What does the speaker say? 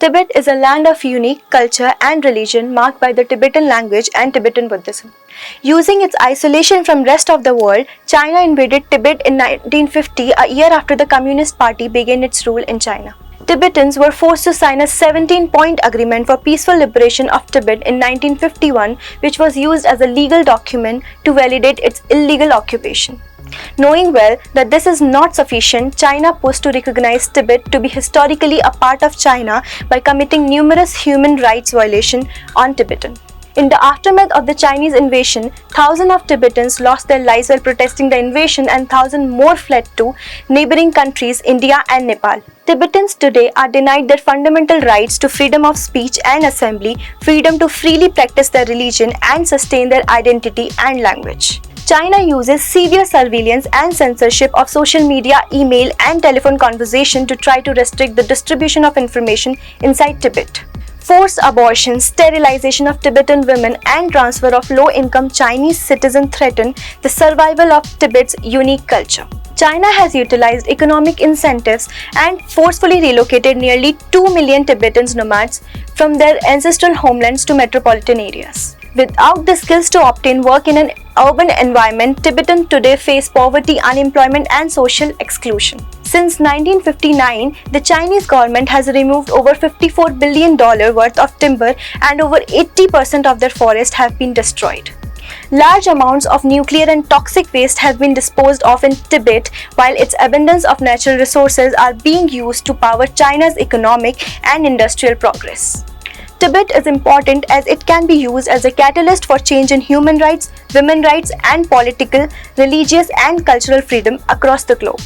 Tibet is a land of unique culture and religion marked by the Tibetan language and Tibetan Buddhism. Using its isolation from rest of the world, China invaded Tibet in 1950, a year after the Communist Party began its rule in China. Tibetans were forced to sign a 17-point agreement for peaceful liberation of Tibet in 1951, which was used as a legal document to validate its illegal occupation. Knowing well that this is not sufficient, China pushed to recognize Tibet to be historically a part of China by committing numerous human rights violations on Tibetan. In the aftermath of the Chinese invasion, thousands of Tibetans lost their lives while protesting the invasion and thousands more fled to neighboring countries India and Nepal. Tibetans today are denied their fundamental rights to freedom of speech and assembly, freedom to freely practice their religion and sustain their identity and language. China uses severe surveillance and censorship of social media, email, and telephone conversation to try to restrict the distribution of information inside Tibet. Forced abortion, sterilization of Tibetan women, and transfer of low-income Chinese citizens threaten the survival of Tibet's unique culture. China has utilized economic incentives and forcefully relocated nearly 2 million Tibetan nomads from their ancestral homelands to metropolitan areas. Without the skills to obtain work in an urban environment, Tibetans today face poverty, unemployment, and social exclusion. Since 1959, the Chinese government has removed over $54 billion worth of timber and over 80% of their forests have been destroyed. Large amounts of nuclear and toxic waste have been disposed of in Tibet, while its abundance of natural resources are being used to power China's economic and industrial progress. Tibet is important as it can be used as a catalyst for change in human rights, women's rights, and political, religious, and cultural freedom across the globe.